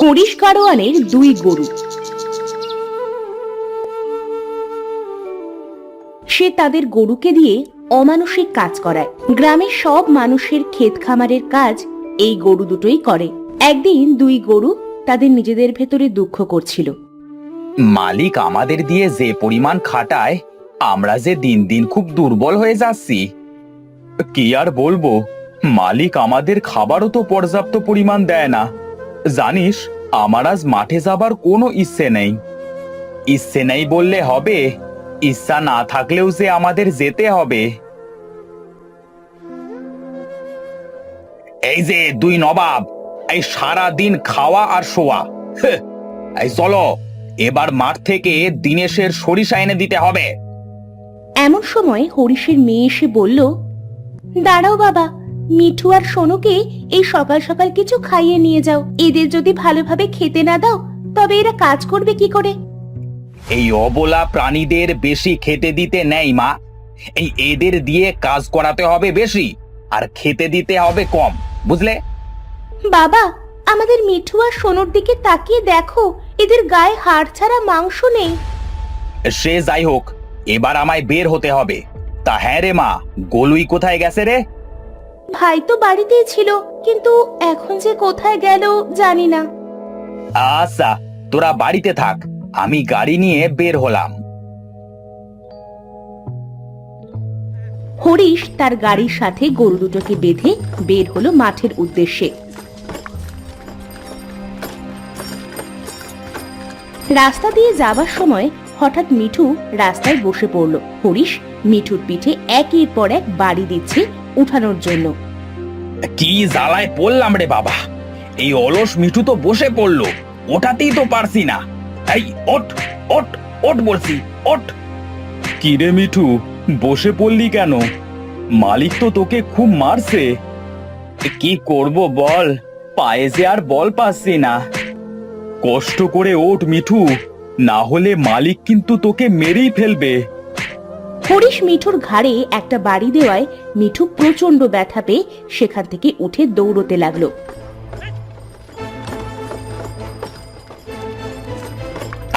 হরিশ গাড়োয়ানের দুই গরু। সে তাদের গরুকে দিয়ে অমানুষিক কাজ করায়। গ্রামের সব মানুষের ক্ষেত খামারের কাজ এই গরু দুটোই করে। একদিন দুই গরু তাদের নিজেদের ভেতরে দুঃখ করছিল। মালিক আমাদের দিয়ে যে পরিমাণ খাটায়, আমরা যে দিন দিন খুব দুর্বল হয়ে যাচ্ছি। কি আর বলবো, মালিক আমাদের খাবারও তো পর্যাপ্ত পরিমাণ দেয় না। জানিস, আমার আজ মাঠে যাবার কোনো ইচ্ছে নেই। ইচ্ছে নেই বললে হবে? ইচ্ছা না থাকলেও যে আমাদের যেতে হবে। এই যে দুই নবাব, এই সারা দিন খাওয়া আর শোয়া। এই চলো, এবার মাঠ থেকে দিনেশের সরিষা এনে দিতে হবে। এমন সময় হরিশের মেয়ে এসে বলল, দাঁড়াও বাবা, মিঠু আর সোনুকে এই সকাল সকাল কিছু খাইয়ে নিয়ে যাও। এদের যদি ভালোভাবে খেতে না দাও তবে এরা কাজ করবে কি করে? এই অবলা প্রাণীদের বেশি খেতে দিতে নেই মা। এই এদের দিয়ে কাজ করাতে হবে বেশি, আর খেতে দিতে হবে কম, বুঝলে? বাবা, আমাদের মিঠু আর সোনুর দিকে তাকিয়ে দেখো, এদের গায়ে হাড় ছাড়া মাংস নেই। সে যাই হোক, এবার আমায় বের হতে হবে। তা হ্যাঁ রে মা, গোলুই কোথায় গেছে রে? ভাই তো বাড়িতেই ছিল, কিন্তু এখন যে কোথায় গেল জানি না। আচ্ছা, তোরা বাড়িতে থাক, আমি গাড়ি নিয়ে বের হলাম। হরিশ তার গাড়ির সাথে গরু দুটোকে বেঁধে বের হলো মাঠের উদ্দেশ্যে। রাস্তা দিয়ে যাবার সময় হঠাৎ মিঠু রাস্তায় বসে পড়ল। হরিশ মিঠুর পিঠে একের পর এক বাড়ি দিচ্ছে উঠানোর জন্য। কি জ্বালায় পড়লাম রে বাবা! এই অলস মিঠু তো বসে পড়লো, ওঠাতেই তো পারছি না। এই ওঠ ওঠ ওঠ বলছি, ওঠ। কি রে মিঠু, বসে পড়লি কেন? মালিক তো তোকে খুব মারছে। কি করব বল, পায়ে যে আর বল পাচ্ছি না। কষ্ট করে ওঠ মিঠু, না হলে মালিক কিন্তু তোকে মেরেই ফেলবে। হরিশ মিঠুর ঘাড়ে একটা বাড়ি দেওয়ায় মিঠু প্রচন্ড ব্যথা পেয়ে সেখান থেকে উঠে দৌড়তে লাগলো।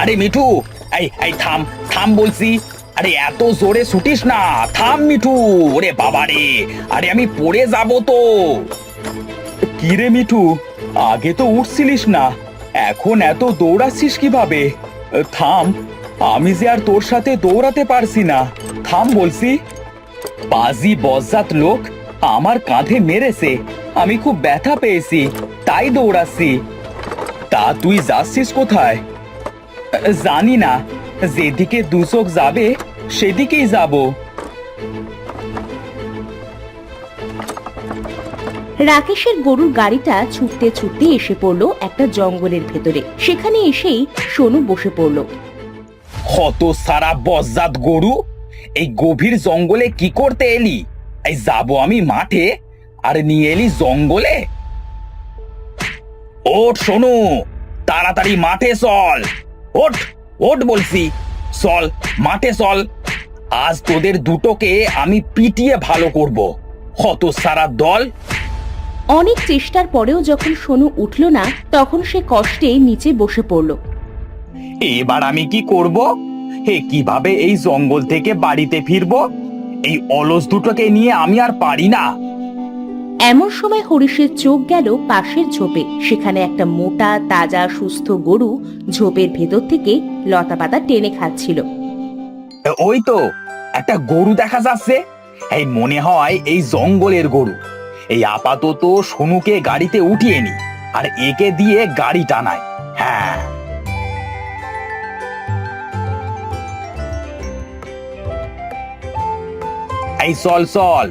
আরে মিঠু, এই এই থাম থাম বলছি। আরে এত জোরে ছুটিস না, থাম মিঠু। ওরে বাবা রে, আরে আমি পড়ে যাব তো। কি রে মিঠু, আগে তো উঠছিলিস না, এখন এত দৌড়াচ্ছিস কিভাবে? থাম, আমি যে আর তোর সাথে দৌড়াতে পারছি না। থাম বলছি। পাজি বজ্জাত লোক আমার কাঁধে মেরেছে, আমি খুব ব্যথা পেয়েছি, তাই দৌড়াচ্ছি। তা তুই যাচ্ছিস কোথায়? জানি না, যেদিকে দু চোখ যাবে সেদিকেই যাব। রাকেশের গরুর গাড়িটা ছুটতে ছুটতে এসে পড়লো একটা জঙ্গলের ভেতরে। সেখানে এসেই সোনু বসে পড়লো। হত সারা বজ্জাত গরু, এই গভীর জঙ্গলে কি করতে এলি? এই যাবো আমি মাঠে, আর নিয়ে এলি জঙ্গলে? ওঠ সোনু, তাড়াতাড়ি মাঠে চল। ওঠ ওঠ বলছি, চল মাঠে চল। আজ তোদের দুটোকে আমি পিটিয়ে ভালো করব। হত সারা দল। অনেক চেষ্টার পরেও যখন সোনু উঠল না, তখন সে কষ্টে নিচে বসে পড়ল। এবার আমি কি করব? হে, কিভাবে এই জঙ্গল থেকে বাড়িতে ফিরবো? এই অলস দুটোকে নিয়ে আমি আর পারি না। এমন সময় হরিশের চোখ গেল পাশের ঝোপে। সেখানে একটা মোটা তাজা সুস্থ গরু ঝোপের ভেতর থেকে লতাপাতা টেনে খাচ্ছিল। ওই তো একটা গরু দেখা যাচ্ছে। এই মনে হয় এই জঙ্গলের গরু। এই আপাতত সোনুকে গাড়িতে উঠিয়ে নি, আর একে দিয়ে গাড়ি টানায়। হ্যাঁ, এই চল চল,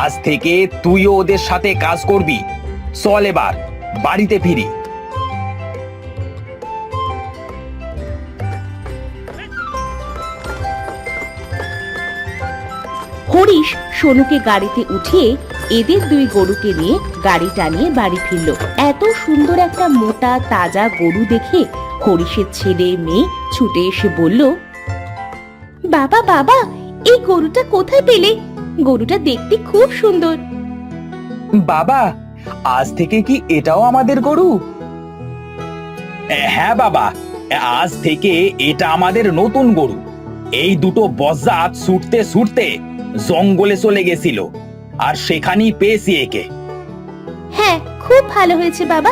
আজ থেকে তুইও ওদের সাথে কাজ করবি। চল এবার বাড়িতে ফিরি। হরিশ সোনুকে গাড়িতে উঠিয়ে এদের দুই গরুকে নিয়ে গাড়ি টানিয়ে বাড়ি ফিরল। এত সুন্দর একটা মোটা তাজা গরু দেখে হরিশের ছেলে মেয়ে ছুটে এসে বলল, বাবা বাবা, এই গরুটা কোথায় পেলে? গরুটা দেখতে খুব সুন্দর। বাবা, আজ থেকে কি এটাও আমাদের গরু? হ্যাঁ বাবা, আজ থেকে এটা আমাদের নতুন গরু। এই দুটো বজ্জাত ছুটতে ছুটতে জঙ্গলে চলে গেছিল, আর সেখানেই পেয়েছি একে। হ্যাঁ, খুব ভালো হয়েছে বাবা।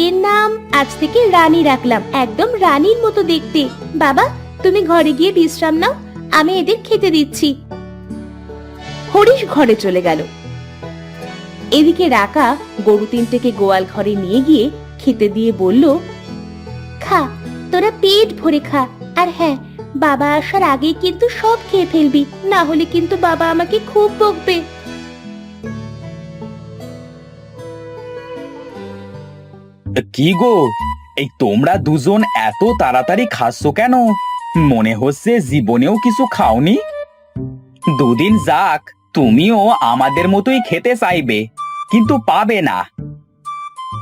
এর নাম আজ থেকে রানী রাখলাম, একদম রানীর মতো দেখতে। বাবা, তুমি ঘরে গিয়ে বিশ্রাম নাও, আমি এদের খেতে দিচ্ছি। হরিশ ঘরে চলে গেল। এদিকে রাকা গরু তিনটেকে গোয়াল ঘরে নিয়ে গিয়ে খেতে দিয়ে বলল, খা, তোরা পেট ভরে খা। আর হ্যাঁ, বাবা আসার আগেই কিন্তু সব খেয়ে ফেলবি, না হলে কিন্তু বাবা আমাকে খুব বকবে। কি গো, এই তোমরা দুজন এত তাড়াতাড়ি খাচ্ছ কেন? মনে হচ্ছে জীবনেও কিছু খাওনি। দুদিন যাক, তুমিও আমাদের মতোই খেতে চাইবে, কিন্তু পাবে না।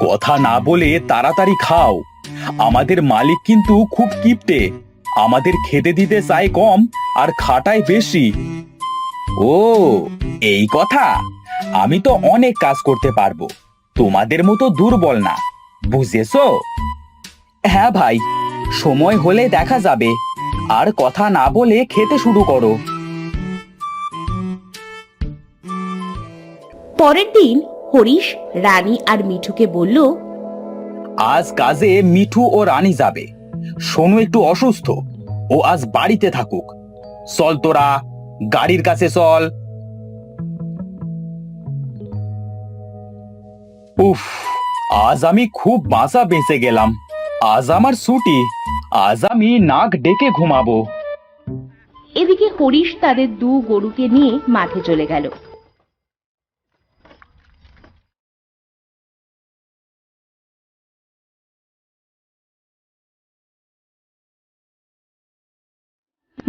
কথা না বলে তাড়াতাড়ি খাও। আমাদের মালিক কিন্তু খুব কিপটে, আমাদের খেতে দিতে চায় কম আর খাটায় বেশি। ও, এই কথা। আমি তো অনেক কাজ করতে পারবো, তোমাদের মতো দুর্বল না, বুঝেছো? হ্যাঁ ভাই, সময় হলে দেখা যাবে। আর কথা না বলে খেতে শুরু করো। পরের দিন হরিশ রানী আর মিঠুকে বলল, আজ কাজে মিঠু ও রানী যাবে। সোনু একটু অসুস্থ, ও আজ বাড়িতে থাকুক। চল তোরা, গাড়ির কাছে চল। উফ, আজ আমি খুব বাঁচা বেঁচে গেলাম। আজ আমার ছুটি, আজ আমি নাক ডেকে ঘুমাবো। এদিকে হরিশ তাদের দু গরুকে নিয়ে মাঠে চলে গেল।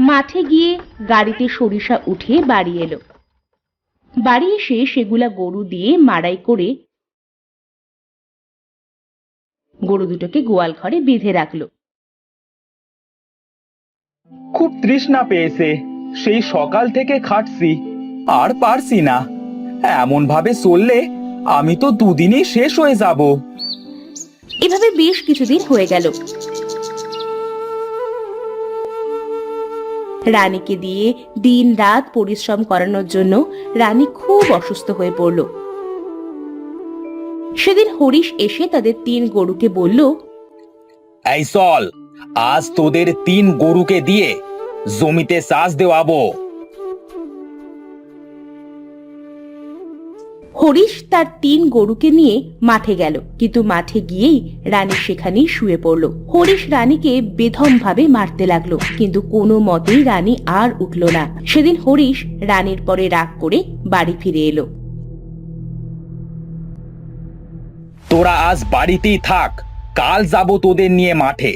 মাঠে গিয়ে গাড়িতে সরিষা উঠিয়ে বাড়ি এলো। বাড়ি এসে সেগুলা গরু দিয়ে মাড়াই করে গরু দুটোকে গোয়াল ঘরে বেঁধে রাখলো। খুব তৃষ্ণা পেয়েছে, সেই সকাল থেকে খাটছি, আর পারছি না। এমন ভাবে চললে আমি তো দুদিনেই শেষ হয়ে যাব। এভাবে বেশ কিছুদিন হয়ে গেল। রানীকে দিয়ে দিন রাত পরিশ্রম করানোর জন্য রানী খুব অসুস্থ হয়ে পড়ল। সেদিন হরিশ এসে তাদের 3 গরুকে বলল, এই চল, আজ তোদের 3 গরুকে দিয়ে জমিতে চাষ দেওয়াবো। হরিশ তার 3 গরুকে নিয়ে মাঠে গেল, কিন্তু মাঠে গিয়েই রানী সেখানেই শুয়ে পড়ল। হরিশ রানীকে বেধম ভাবে মারতে লাগলো, কিন্তু কোনো মতেই রানী আর উঠল না। সেদিন হরিশ রানীর পরে রাগ করে বাড়ি ফিরে এলো। তোরা আজ বাড়িতেই থাক, কাল যাব তোদের নিয়ে মাঠে।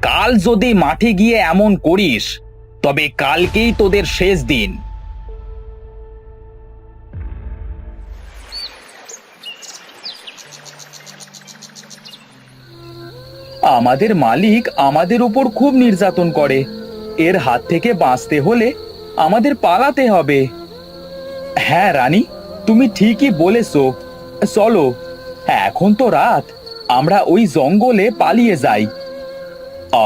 কাল যদি মাঠে গিয়ে এমন করিস, তবে কালকেই তোদের শেষ দিন। আমাদের মালিক আমাদের উপর খুব নির্যাতন করে, এর হাত থেকে বাঁচতে হলে আমাদের পালাতে হবে। হ্যাঁ রানী, তুমি ঠিকই বলেছো। চলো, এখন তো রাত, আমরা ওই জঙ্গলে পালিয়ে যাই।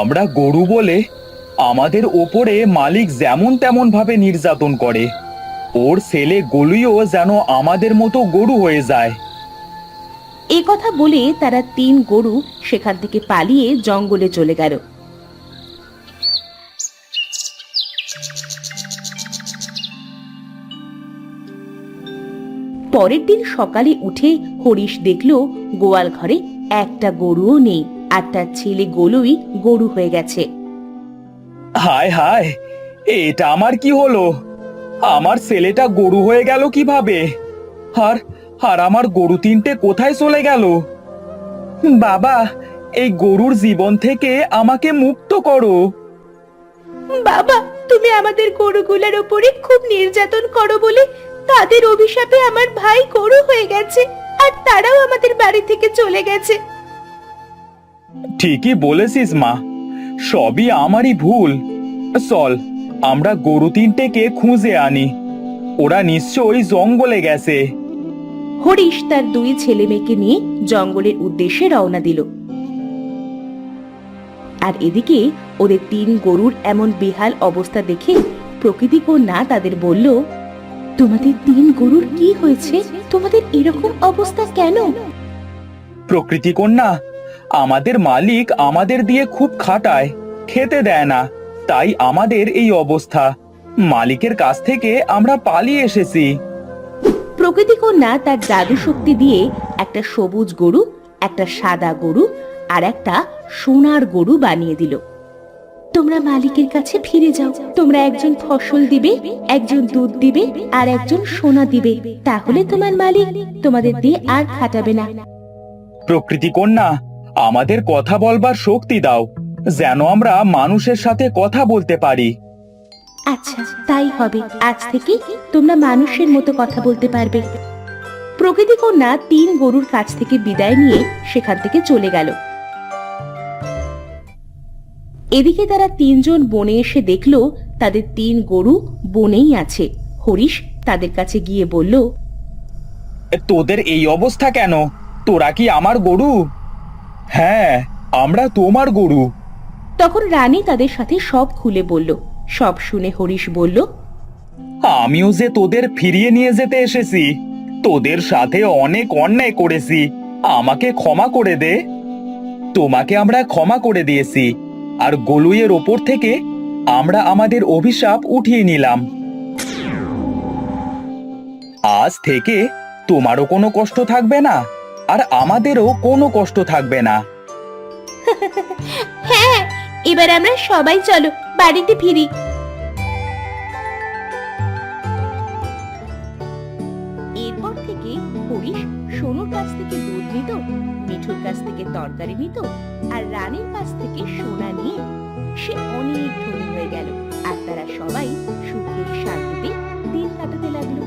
আমরা গরু বলে আমাদের ওপরে মালিক যেমন তেমন ভাবে নির্যাতন করে, ওর ছেলে গলুইও যেন আমাদের মতো গরু হয়ে যায়। এই কথা বলে তারা 3 গরু সেখান থেকে পালিয়ে জঙ্গলে চলে গেল। পরের দিন সকালে উঠে হরিশ দেখল গোয়াল ঘরে একটা গরুও নেই, আর তার ছেলে গলুই গরু হয়ে গেছে। হায় হায়, এটা আমার কি হলো? আমার ছেলেটা গরু হয়ে গেল কিভাবে? আর আর আমার গরু 3টে কোথায় চলে গেল? বাবা, এই গরুর জীবন থেকে আমাকে মুক্ত করো। বাবা, তুমি আমাদের গরুগুলোর উপরে খুব নির্যাতন করো বলে তাদের অভিশাপে আমার ভাই গরু হয়ে গেছে, আর তারাও আমাদের বাড়ি থেকে চলে গেছে। ঠিকই বলেছিস মা, সবই আমারই ভুল। চল, আমরা গরু 3টেকে খুঁজে আনি। ওরা নিশ্চয়ই জঙ্গলে গেছে। হরিশ তার দুই ছেলে মেয়েকে নিয়ে জঙ্গলের উদ্দেশ্যে রওনা দিল। আর এদিকে ওদের তিন গরুর এমন বেহাল অবস্থা দেখে প্রকৃতি কন্যা তাদের বলল, তোমাদের তিন গরুর কি হয়েছে? তোমাদের এরকম অবস্থা কেন? প্রকৃতি কন্যা, আমাদের মালিক আমাদের দিয়ে খুব খাটায়, খেতে দেয় না, তাই আমাদের এই অবস্থা। মালিকের কাছ থেকে আমরা পালিয়ে এসেছি। প্রকৃতি কন্যা তার জাদু শক্তি দিয়ে একটা সবুজ গরু, একটা সাদা গরু আর একটা সোনার গরু বানিয়ে দিল। তোমরা মালিকের কাছে ফিরে যাও। তোমরা একজন ফসল দিবে, একজন দুধ দিবে আর একজন সোনা দিবে, তাহলে তোমার মালিক তোমাদের দিয়ে আর খাটাবে না। প্রকৃতি কন্যা, আমাদের কথা বলবার শক্তি দাও, যেন আমরা মানুষের সাথে কথা বলতে পারি। আচ্ছা, তাই হবে। আজ থেকে তোমরা মানুষের মতো কথা বলতে পারবে। প্রকৃতি কন্যা তিন গরুর কাছ থেকে বিদায় নিয়ে সেখান থেকে চলে গেল। এদিকে তারা তিনজন বনে এসে দেখল তাদের তিন গরু বনেই আছে। হরিশ তাদের কাছে গিয়ে বলল, তোদের এই অবস্থা কেন? তোরা কি আমার গরু? হ্যাঁ, আমরা তোমার গরু। তখন রানী তাদের সাথে সব খুলে বলল। সব শুনে হরিশ বলল, আমিও যে তোদের ফিরিয়ে নিয়ে যেতে এসেছি। তোদের সাথে অনেক অন্যায় করেছি, আমাকে ক্ষমা করে দে। তোমাকে আমরা ক্ষমা করে দিয়েছি, আর গলুইয়ের ওপর থেকে আমরা আমাদের অভিশাপ উঠিয়ে নিলাম। আজ থেকে তোমারও কোনো কষ্ট থাকবে না, আর আমাদেরও কোনো কষ্ট থাকবে না। হ্যাঁ, এবার আমরা সবাই চলো বাড়িতে ফিরি। এরপর থেকে হরিশ সোনুর কাছ থেকে দুধ নিত, মিঠুর কাছ থেকে তরকারি নিত, আর রানীর কাছ থেকে সোনা নিয়ে সে অনেক ধনী হয়ে গেল। আর তারা সবাই সুখে শান্তিতে দিন কাটাতে লাগলো।